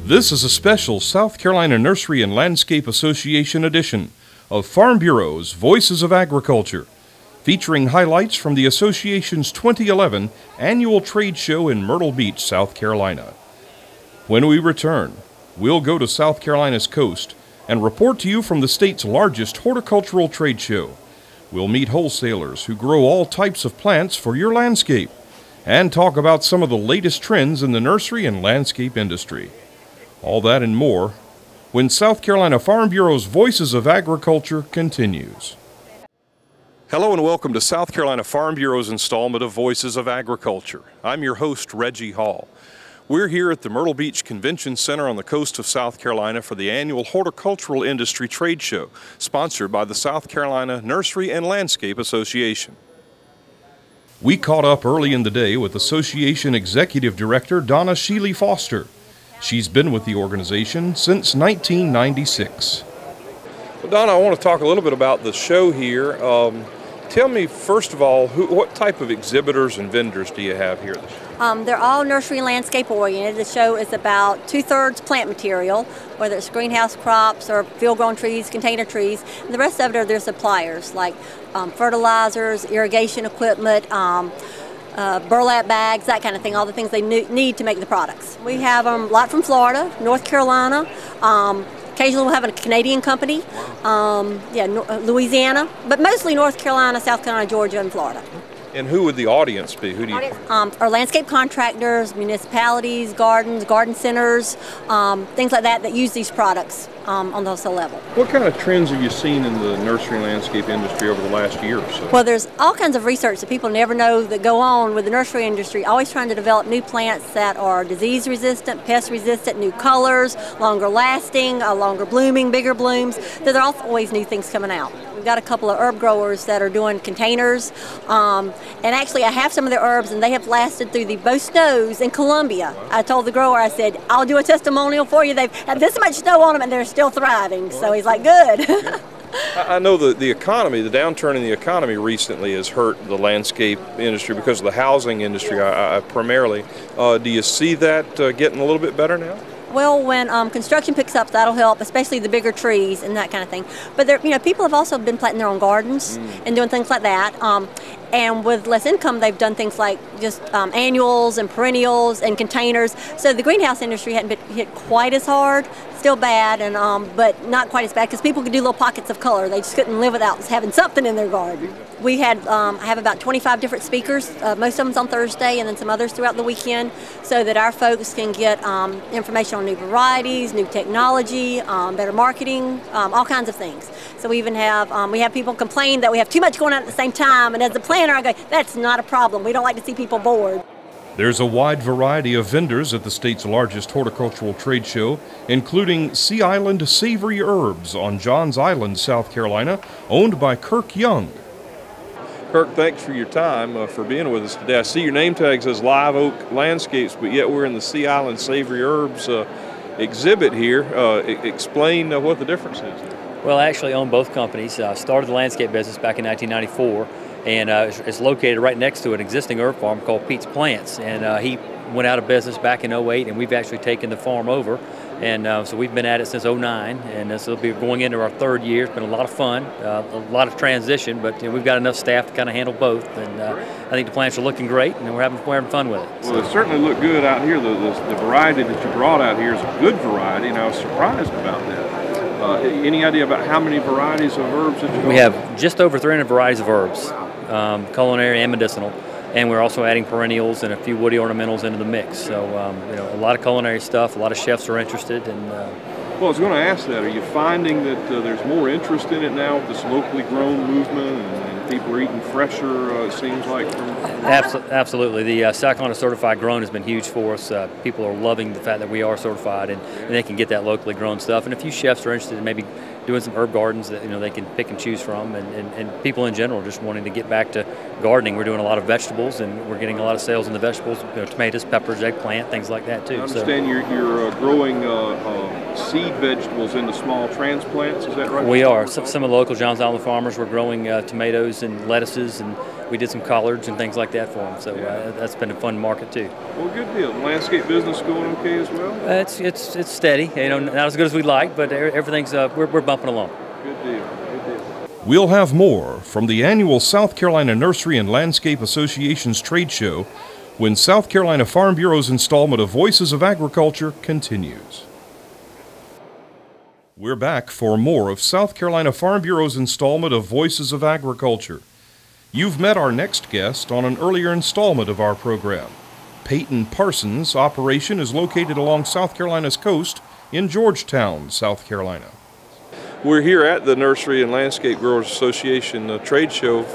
This is a special South Carolina Nursery and Landscape Association edition of Farm Bureau's Voices of Agriculture, featuring highlights from the association's 2011 annual trade show in Myrtle Beach, South Carolina. When we return, we'll go to South Carolina's coast and report to you from the state's largest horticultural trade show. We'll meet wholesalers who grow all types of plants for your landscape and talk about some of the latest trends in the nursery and landscape industry. All that and more when South Carolina Farm Bureau's Voices of Agriculture continues. Hello and welcome to South Carolina Farm Bureau's installment of Voices of Agriculture. I'm your host, Reggie Hall. We're here at the Myrtle Beach Convention Center on the coast of South Carolina for the annual Horticultural Industry Trade Show, sponsored by the South Carolina Nursery and Landscape Association. We caught up early in the day with Association Executive Director Donna Sheely Foster. She's been with the organization since 1996. Well, Donna, I want to talk a little bit about the show here. Tell me, first of all, what type of exhibitors and vendors do you have here? They're all nursery and landscape oriented. The show is about 2/3 plant material, whether it's greenhouse crops or field-grown trees, container trees. And the rest of it are their suppliers, like fertilizers, irrigation equipment, burlap bags, that kind of thing, all the things they need to make the products. We have a lot from Florida, North Carolina, occasionally we'll have a Canadian company, Louisiana, but mostly North Carolina, South Carolina, Georgia, and Florida. And who would the audience be? Who do you? Our landscape contractors, municipalities, gardens, garden centers, things like that use these products on the wholesale level. What kind of trends have you seen in the nursery and landscape industry over the last year or so? Well, there's all kinds of research that people never know that go on with the nursery industry, always trying to develop new plants that are disease resistant, pest resistant, new colors, longer lasting, longer blooming, bigger blooms. There are always new things coming out. We've got a couple of herb growers that are doing containers, and actually I have some of their herbs and they have lasted through the both snows in Columbia. I told the grower, I said, I'll do a testimonial for you. They've had this much snow on them and they're still thriving. So he's like, good. I know the economy, the downturn in the economy recently has hurt the landscape industry because of the housing industry primarily. Do you see that getting a little bit better now? Well, when construction picks up, that'll help, especially the bigger trees and that kind of thing. But there, people have also been planting their own gardens and doing things like that. And with less income, they've done things like just annuals and perennials and containers. So the greenhouse industry hadn't been hit quite as hard. Still bad, and but not quite as bad because people could do little pockets of color. They just couldn't live without having something in their garden. We had, I have about 25 different speakers. Most of them's on Thursday, and then some others throughout the weekend, so that our folks can get information on new varieties, new technology, better marketing, all kinds of things. So we even have we have people complain that we have too much going on at the same time, and as a planner, I go, that's not a problem. We don't like to see people bored. There's a wide variety of vendors at the state's largest horticultural trade show, including Sea Island Savory Herbs on Johns Island, South Carolina, owned by Kirk Young. Kirk, thanks for your time, for being with us today. I see your name tag says Live Oak Landscapes, but yet we're in the Sea Island Savory Herbs exhibit here. Explain what the difference is. Well, I actually own both companies. I started the landscape business back in 1994. And it's located right next to an existing herb farm called Pete's Plants. And he went out of business back in '08, and we've actually taken the farm over. And so we've been at it since '09, and this will be going into our third year. It's been a lot of fun, a lot of transition, but we've got enough staff to kind of handle both. And I think the plants are looking great, and we're having fun with it. So. Well, they certainly look good out here. The variety that you brought out here is a good variety, and I was surprised about that. Any idea about how many varieties of herbs that you We have just over 300 varieties of herbs. Culinary and medicinal, and we're also adding perennials and a few woody ornamentals into the mix. So a lot of culinary stuff. A lot of chefs are interested. And well, I was going to ask that. Are you finding that there's more interest in it now with this locally grown movement, and people are eating fresher? It seems like. Absolutely. The South Carolina Certified Grown has been huge for us. People are loving the fact that we are certified, and they can get that locally grown stuff. And a few chefs are interested in maybe doing some herb gardens that they can pick and choose from, and people in general just wanting to get back to gardening. We're doing a lot of vegetables, and we're getting a lot of sales in the vegetables, tomatoes, peppers, eggplant, things like that too. I understand you're growing seed vegetables into small transplants, is that right? We are. Some of the local Johns Island farmers were growing tomatoes and lettuces, and we did some collards and things like that for them. So that's been a fun market too. Well, good deal. Landscape business going okay as well? It's steady. You know, not as good as we'd like, but everything's we're bumping along. Good deal. We'll have more from the annual South Carolina Nursery and Landscape Association's trade show when South Carolina Farm Bureau's installment of Voices of Agriculture continues. We're back for more of South Carolina Farm Bureau's installment of Voices of Agriculture. You've met our next guest on an earlier installment of our program. Peyton Parsons' operation is located along South Carolina's coast in Georgetown, South Carolina. We're here at the Nursery and Landscape Growers Association trade show.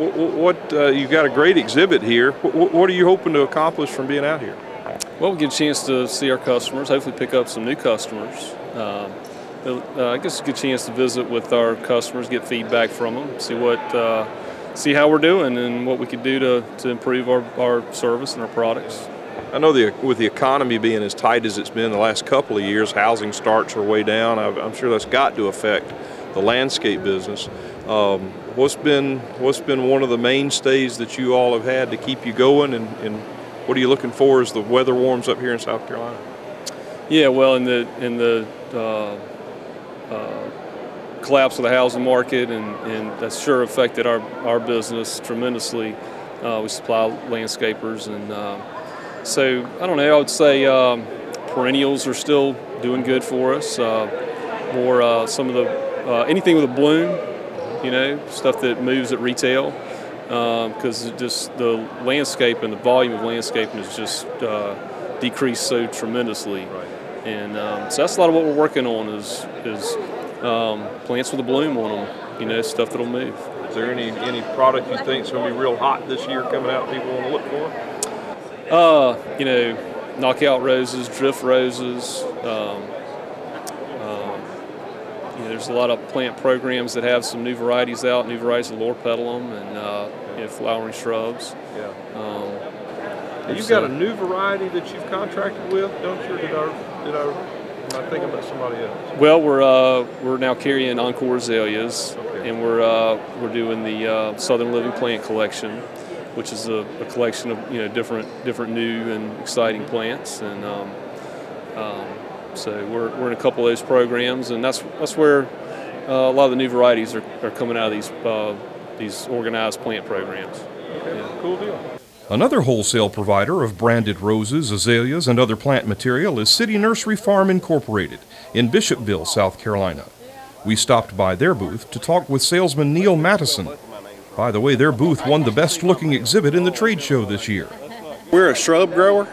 You've got a great exhibit here. What are you hoping to accomplish from being out here? Well, we get a chance to see our customers, hopefully pick up some new customers. I guess it's a good chance to visit with our customers, get feedback from them, see how we're doing and what we could do to improve our service and our products. I know with the economy being as tight as it's been the last couple of years, housing starts are way down. I'm sure that's got to affect the landscape business. What's been one of the mainstays that you all have had to keep you going, and what are you looking for as the weather warms up here in South Carolina? Yeah, well, in the collapse of the housing market, and that's sure affected our business tremendously. We supply landscapers, and so I don't know. I would say perennials are still doing good for us. More some of the anything with a bloom, you know, stuff that moves at retail, because just the landscape and the volume of landscaping has just decreased so tremendously. Right. And so that's a lot of what we're working on is plants with a bloom on them, you know, stuff that'll move. Is there any product you think is going to be real hot this year coming out people want to look for? You know, knockout roses, drift roses. You know, there's a lot of plant programs that have some new varieties out, new varieties of lower petalum, and you know, flowering shrubs. Yeah. You've got a new variety that you've contracted with, don't you? Am I thinking about somebody else? Well, we're now carrying Encore azaleas, okay. And we're doing the Southern Living Plant Collection, which is a collection of, you know, different new and exciting plants, and so we're in a couple of those programs, and that's where a lot of the new varieties are coming out of these organized plant programs. Okay, yeah. Cool deal. Another wholesale provider of branded roses, azaleas, and other plant material is City Nursery Farm Incorporated in Bishopville, South Carolina. We stopped by their booth to talk with salesman Neil Mattison. By the way, their booth won the best-looking exhibit in the trade show this year. We're a shrub grower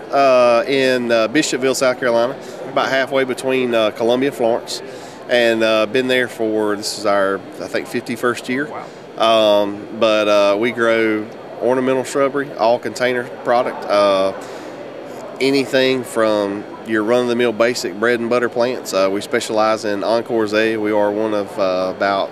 in Bishopville, South Carolina, about halfway between Columbia and Florence, and been there for, this is our, I think, 51st year. Wow. But we grow ornamental shrubbery, all container product, anything from your run-of-the-mill basic bread and butter plants. We specialize in Encore azalea. We are one of about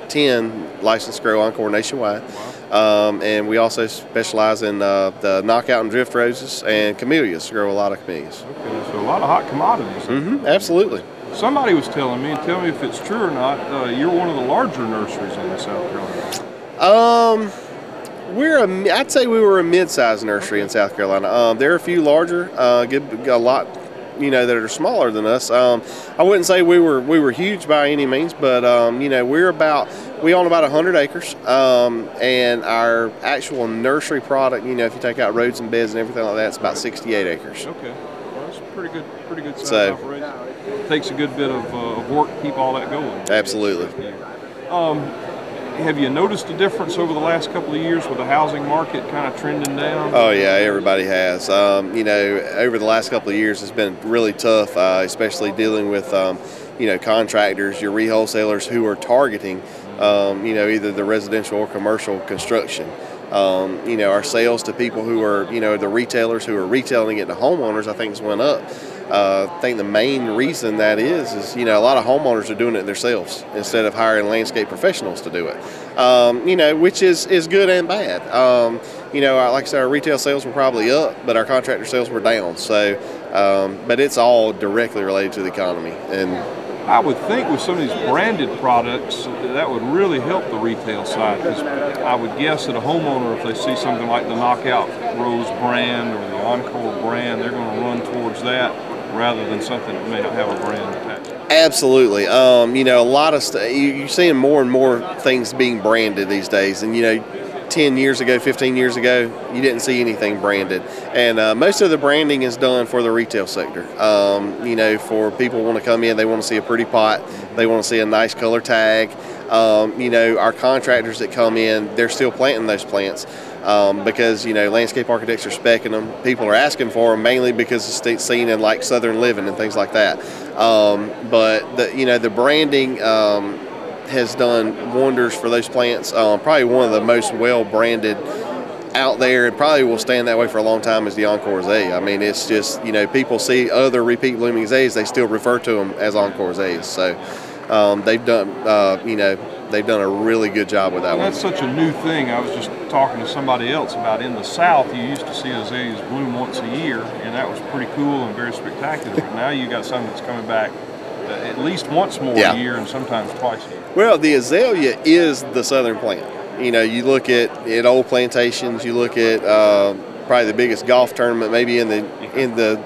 10 licensed to grow Encore nationwide. Wow. And we also specialize in the knockout and drift roses and camellias. We grow a lot of camellias. Okay, so a lot of hot commodities. Mm-hmm, absolutely. Somebody was telling me, and tell me if it's true or not, you're one of the larger nurseries in South Carolina. I'd say we were a mid-sized nursery in South Carolina. There are a few larger, a lot, you know, that are smaller than us. I wouldn't say we were huge by any means, but you know, we own about 100 acres, and our actual nursery product, you know, if you take out roads and beds and everything like that, it's about 68 acres. Okay, well, that's pretty good size operation. It takes a good bit of work to keep all that going. Absolutely. Have you noticed a difference over the last couple of years with the housing market kind of trending down? Oh yeah, everybody has. You know, over the last couple of years, it's been really tough, especially dealing with, you know, contractors, your re-wholesalers who are targeting, you know, either the residential or commercial construction. You know, our sales to people who are, you know, the retailers who are retailing it to homeowners, I think, has went up. I think the main reason that is, you know, a lot of homeowners are doing it themselves instead of hiring landscape professionals to do it. You know, which is good and bad. you know, like I said, our retail sales were probably up, but our contractor sales were down. So, but it's all directly related to the economy. And I would think with some of these branded products, that would really help the retail side. Because I would guess that a homeowner, if they see something like the Knockout Rose brand or the Encore brand, they're going to run towards that rather than something that may not have a brand attached. Absolutely. You know, a lot of you're seeing more and more things being branded these days. And, you know, 10 years ago, 15 years ago, you didn't see anything branded. And most of the branding is done for the retail sector. You know, for people who want to come in, they want to see a pretty pot, they want to see a nice color tag. You know, our contractors that come in, they're still planting those plants because, you know, landscape architects are speccing them. People are asking for them mainly because it's seen in like Southern Living and things like that. But, you know, the branding has done wonders for those plants. Probably one of the most well-branded out there, and probably will stand that way for a long time, is the Encore Azalea. I mean, it's just, you know, people see other repeat blooming azaleas, they still refer to them as Encore Azaleas. So they've done, you know, they've done a really good job with that one. That's such a new thing. I was just talking to somebody else about in the South, you used to see azaleas bloom once a year, and that was pretty cool and very spectacular. But now you got something that's coming back at least once more a year and sometimes twice a year. Well, the azalea is the southern plant. You know, you look at old plantations, you look at probably the biggest golf tournament maybe in the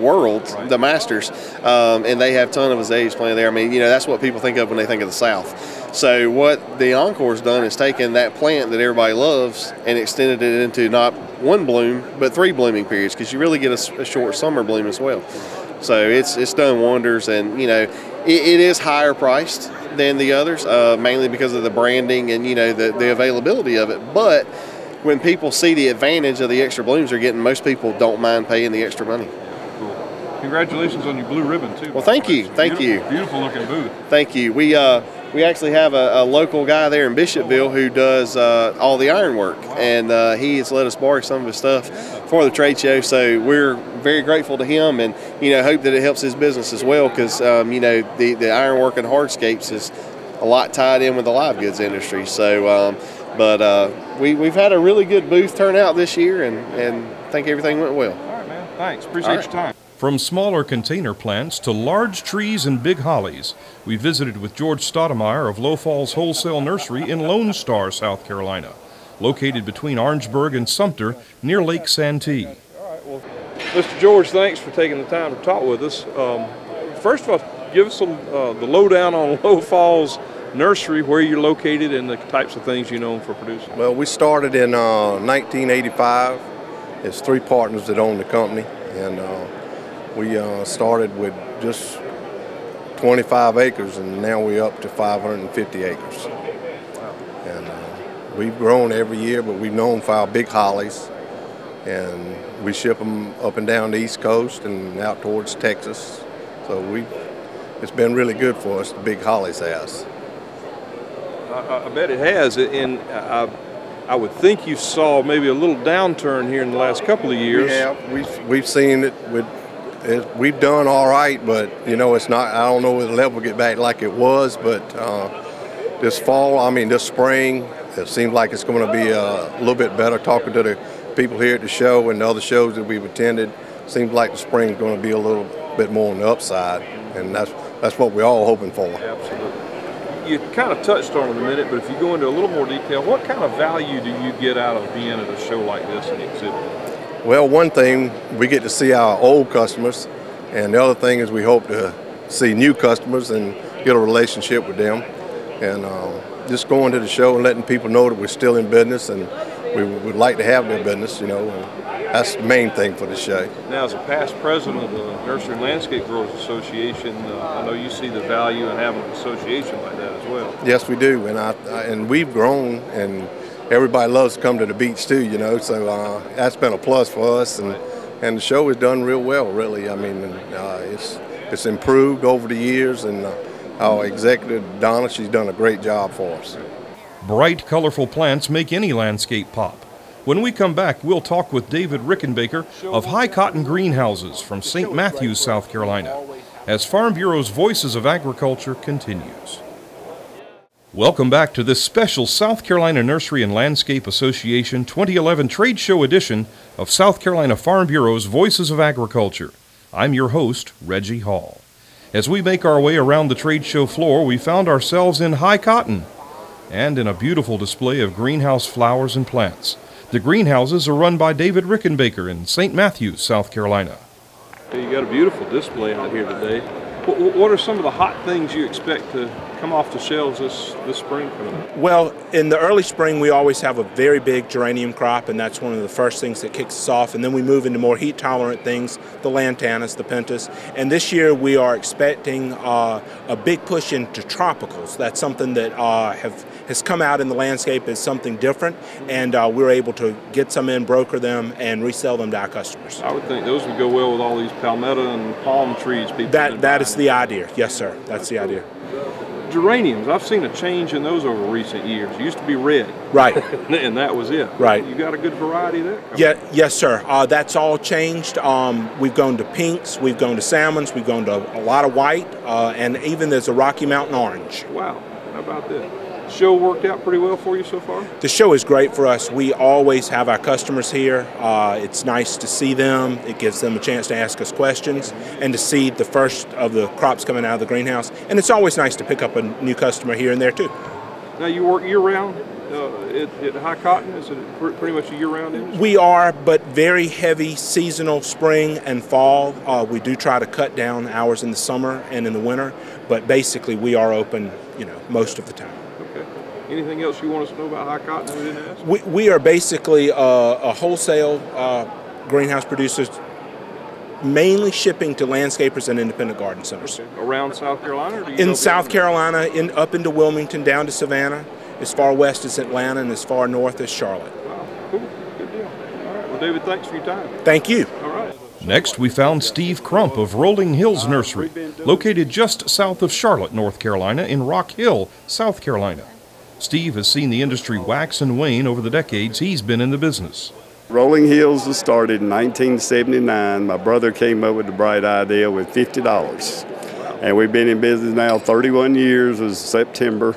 world, right, the Masters, and they have a ton of azaleas planted there. I mean, you know, that's what people think of when they think of the South. So what the Encore's done is taken that plant that everybody loves and extended it into not one bloom, but 3 blooming periods, because you really get a short summer bloom as well. So it's done wonders, and, you know, it is higher priced than the others, mainly because of the branding and, you know, the availability of it. But when people see the advantage of the extra blooms they're getting, most people don't mind paying the extra money. Cool. Congratulations on your blue ribbon too. Well, thank you, thank you. Beautiful looking booth. Thank you. We actually have a local guy there in Bishopville who does all the ironwork, and he has let us borrow some of his stuff for the trade show. So we're very grateful to him, and, you know, hope that it helps his business as well, because you know, the ironwork and hardscapes is a lot tied in with the live goods industry. So, but we've had a really good booth turnout this year, and I think everything went well. All right, man. Thanks. Appreciate your time. From smaller container plants to large trees and big hollies, we visited with George Stoudemire of Low Falls Wholesale Nursery in Lone Star, South Carolina, located between Orangeburg and Sumter near Lake Santee. All right, well, Mr. George, thanks for taking the time to talk with us. First of all, give us some the lowdown on Low Falls Nursery, where you're located, and the types of things you know for producing. Well, we started in 1985. There's 3 partners that own the company, and we started with just 25 acres, and now we're up to 550 acres. And we've grown every year, but we're known for our big hollies, and we ship them up and down the East Coast and out towards Texas. So it's been really good for us, the big hollies has. I bet it has, and I would think you saw maybe a little downturn here in the last couple of years. Yeah, we've seen it with. We've done all right, but, you know, it's not, I don't know if the level will get back like it was, but this spring, it seems like it's going to be a little bit better. Talking to the people here at the show and the other shows that we've attended, seems like the spring is going to be a little bit more on the upside, and that's what we're all hoping for. Absolutely. You kind of touched on it a minute, but if you go into a little more detail, what kind of value do you get out of being at a show like this and exhibiting? Well, one thing, we get to see our old customers, and the other thing is we hope to see new customers and get a relationship with them. And just going to the show and letting people know that we're still in business, and we would like to have their business, you know, and that's the main thing for the show. Now, as a past president of the Nursery Landscape Growers Association, I know you see the value in having an association like that as well. Yes, we do, and we've grown, and everybody loves to come to the beach too, you know, so that's been a plus for us, and the show has done real well, really. I mean, it's improved over the years, and our executive, Donna, she's done a great job for us. Bright, colorful plants make any landscape pop. When we come back, we'll talk with David Rickenbaker of High Cotton Greenhouses from St. Matthews, South Carolina, as Farm Bureau's Voices of Agriculture continues. Welcome back to this special South Carolina Nursery and Landscape Association 2011 Trade Show edition of South Carolina Farm Bureau's Voices of Agriculture. I'm your host, Reggie Hall. As we make our way around the trade show floor, we found ourselves in high cotton and in a beautiful display of greenhouse flowers and plants. The greenhouses are run by David Rickenbacker in St. Matthews, South Carolina. You got a beautiful display out here today. What are some of the hot things you expect to come off the shelves this spring coming up? Well, in the early spring, we always have a very big geranium crop, and that's one of the first things that kicks us off. And then we move into more heat-tolerant things, the lantanas, the pentas. And this year, we are expecting a big push into tropicals. That's something that has come out in the landscape as something different, and we're able to get some in, broker them, and resell them to our customers. I would think those would go well with all these palmetto and palm trees. That is the idea. Yes, sir. That's the idea. Geraniums, I've seen a change in those over recent years. It used to be red. Right. And that was it. Right. You got a good variety there? Yes, sir. That's all changed. We've gone to pinks, we've gone to salmons, we've gone to a lot of white, and even there's a Rocky Mountain orange. Wow. How about that? Show worked out pretty well for you so far? The show is great for us. We always have our customers here. It's nice to see them. It gives them a chance to ask us questions and to see the first of the crops coming out of the greenhouse. And it's always nice to pick up a new customer here and there too. Now you work year-round at High Cotton? Is it pretty much a year-round industry? We are, but very heavy seasonal spring and fall. We do try to cut down hours in the summer and in the winter, but basically we are open, most of the time. Anything else you want us to know about High Cotton that we didn't ask? We are basically a wholesale greenhouse producer, mainly shipping to landscapers and independent garden centers. Okay. Around South Carolina? Or do you in South Carolina, up into Wilmington, down to Savannah, as far west as Atlanta, and as far north as Charlotte. Wow, cool. Good deal. All right. Well, David, thanks for your time. Thank you. All right. Next, we found Steve Crump of Rolling Hills Nursery, located just south of Charlotte, North Carolina, in Rock Hill, South Carolina. Steve has seen the industry wax and wane over the decades he's been in the business. Rolling Hills was started in 1979. My brother came up with the bright idea with $50. And we've been in business now 31 years, it was September.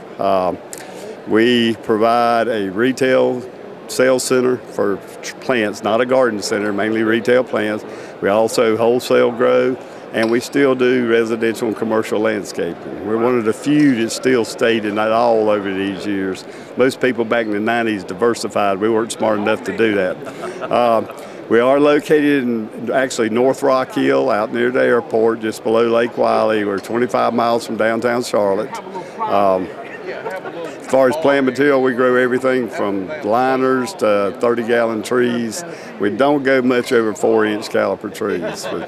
We provide a retail sales center for plants, not a garden center, mainly retail plants. We also wholesale grow, and we still do residential and commercial landscaping. We're one of the few that still stayed in that all over these years. Most people back in the 90s diversified. We weren't smart enough to do that. We are located in actually North Rock Hill, out near the airport, just below Lake Wiley. We're 25 miles from downtown Charlotte. As far as plant material, we grow everything from liners to 30-gallon trees. We don't go much over 4-inch caliper trees. But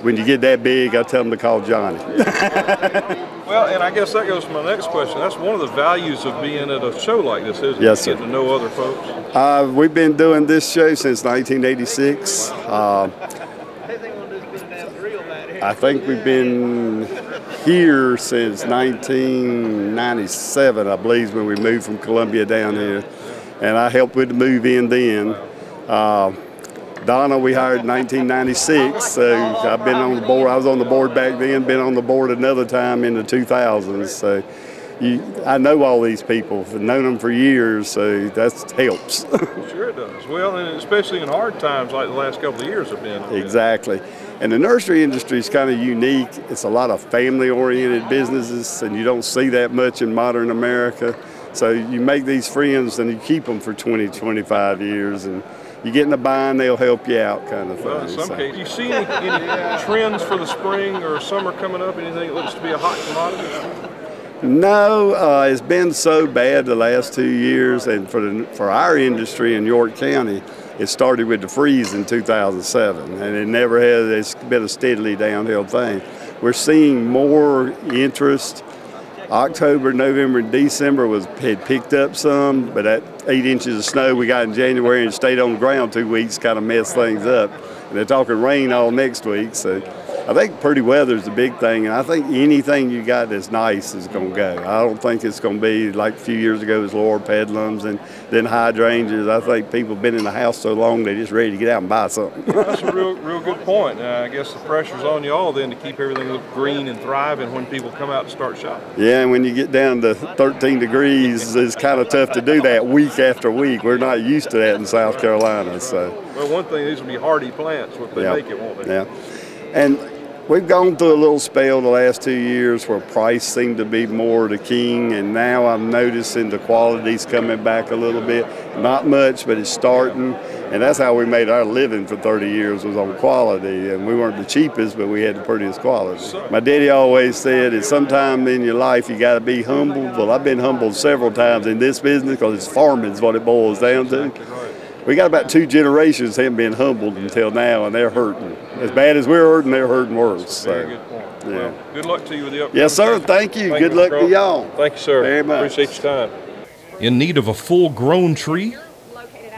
when you get that big, I tell them to call Johnny. Well, and I guess that goes to my next question. That's one of the values of being at a show like this, isn't it? Yes, sir. Getting to know other folks. We've been doing this show since 1986. I think we've been here since 1997, I believe, when we moved from Columbia down here. And I helped with the move in then. Donna we hired in 1996, so I've been on the board. I was on the board back then, been on the board another time in the 2000s. So I know all these people, I've known them for years, so that helps. Sure it does. Well, and especially in hard times like the last couple of years have been. Exactly. And the nursery industry is kind of unique. It's a lot of family-oriented businesses, and you don't see that much in modern America. So you make these friends and you keep them for 20, 25 years, and you get in a bind, they'll help you out kind of thing. Well, in some cases. Do you see any trends for the spring or summer coming up, anything that looks to be a hot commodity? No, it's been so bad the last 2 years, and for our industry in York County, it started with the freeze in 2007, and it never has. It's been a steadily downhill thing. We're seeing more interest. October, November, and December had picked up some, but that 8 inches of snow we got in January and stayed on the ground 2 weeks kind of messed things up. And they're talking rain all next week, so I think pretty weather is the big thing, and I think anything you got that's nice is going to go. I don't think it's going to be like a few years ago with Laura Pedlums and then hydrangeas. I think people have been in the house so long they're just ready to get out and buy something. That's a real good point. I guess the pressure's on you all then to keep everything look green and thriving when people come out to start shopping. Yeah, and when you get down to 13 degrees, it's kind of tough to do that week after week. We're not used to that in South Carolina. So. Well, one thing, these will be hardy plants if they make it, won't they? Yeah. And we've gone through a little spell the last 2 years where price seemed to be more the king, and now I'm noticing the quality's coming back a little bit. Not much, but it's starting, and that's how we made our living for 30 years was on quality, and we weren't the cheapest, but we had the prettiest quality. My daddy always said that sometime in your life you got to be humbled. Well, I've been humbled several times in this business because it's farming is what it boils down to. We got about 2 generations haven't been humbled until now, and they're hurting. As bad as we're hurting, they're hurting worse. So, very good point. Yeah. Well, good luck to you with the upcoming. Yes, sir. Thank you. Good luck to y'all. Thank you, sir. Very much. Appreciate your time. In need of a full-grown tree?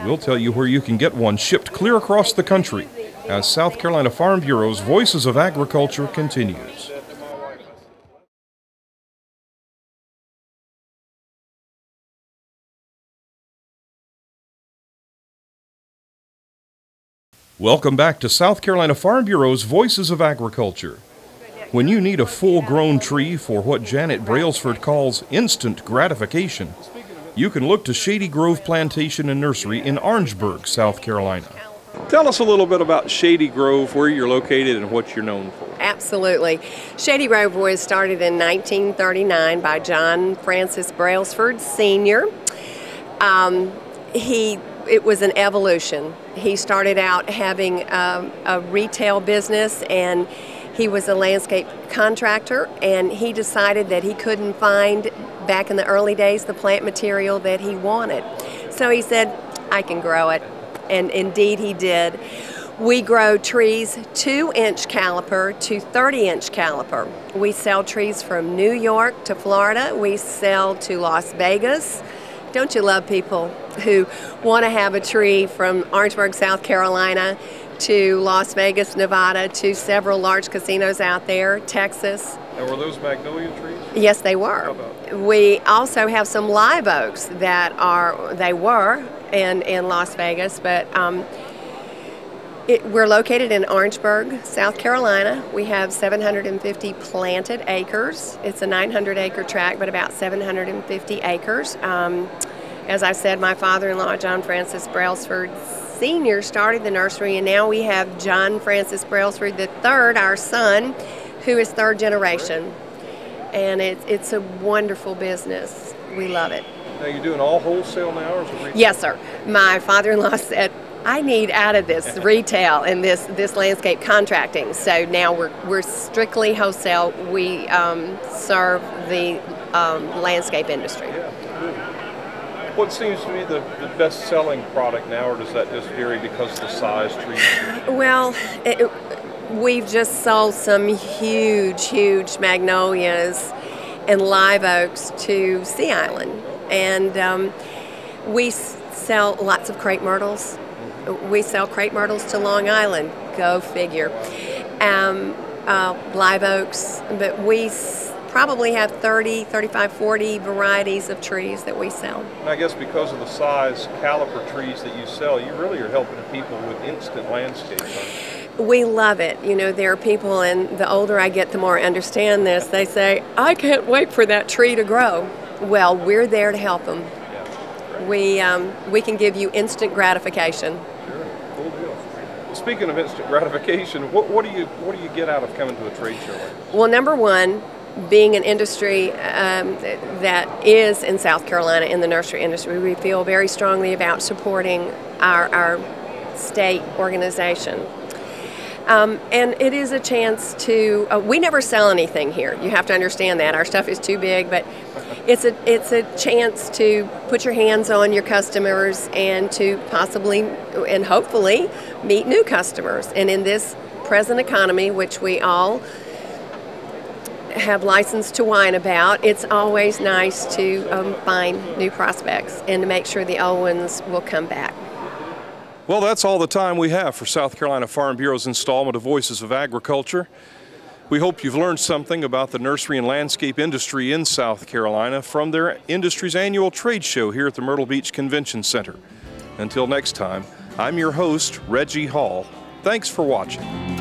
We'll tell you where you can get one shipped clear across the country as South Carolina Farm Bureau's Voices of Agriculture continues. Welcome back to South Carolina Farm Bureau's Voices of Agriculture. When you need a full-grown tree for what Janet Brailsford calls instant gratification, you can look to Shady Grove Plantation and Nursery in Orangeburg, South Carolina. Tell us a little bit about Shady Grove, where you're located and what you're known for. Absolutely. Shady Grove was started in 1939 by John Francis Brailsford Sr. It was an evolution. He started out having a retail business, and he was a landscape contractor, and he decided that he couldn't find, back in the early days, the plant material that he wanted. So he said, I can grow it, and indeed he did. We grow trees 2-inch caliper to 30-inch caliper. We sell trees from New York to Florida. We sell to Las Vegas. Don't you love people who want to have a tree from Orangeburg, South Carolina to Las Vegas, Nevada, to several large casinos out there, Texas. And were those magnolia trees? Yes, they were. We also have some live oaks that were in Las Vegas, but we're located in Orangeburg, South Carolina. We have 750 planted acres. It's a 900-acre tract, but about 750 acres. As I said, my father-in-law, John Francis Brailsford Sr., started the nursery, and now we have John Francis Brailsford III, our son, who is 3rd generation. And it's a wonderful business. We love it. Now, you're doing all wholesale now, or is it retail? Yes, sir. My father-in-law said, I need out of this retail and this landscape contracting. So now we're strictly wholesale. We serve the landscape industry. Yeah. What seems to be the best-selling product now, or does that just vary because of the size trees? Well, we've just sold some huge magnolias and live oaks to Sea Island, and we sell lots of crepe myrtles. We sell crepe myrtles to Long Island, go figure. Live oaks, but we probably have 30, 35, 40 varieties of trees that we sell. And I guess because of the size caliper trees that you sell, you really are helping the people with instant landscape. We love it. You know, there are people, and the older I get, the more I understand this. They say, I can't wait for that tree to grow. Well, we're there to help them. Yeah, we can give you instant gratification. Sure, cool deal. Well, speaking of instant gratification, what do you get out of coming to a trade show like this? Well, number one, being an industry that is in South Carolina in the nursery industry, we feel very strongly about supporting our state organization. And it is a chance to, we never sell anything here. You have to understand that. Our stuff is too big, but it's a chance to put your hands on your customers and to possibly and hopefully meet new customers. And in this present economy, which we all have license to whine about, it's always nice to find new prospects and to make sure the old ones will come back. Well, that's all the time we have for South Carolina Farm Bureau's installment of Voices of Agriculture. We hope you've learned something about the nursery and landscape industry in South Carolina from their industry's annual trade show here at the Myrtle Beach Convention Center. Until next time, I'm your host, Reggie Hall. Thanks for watching.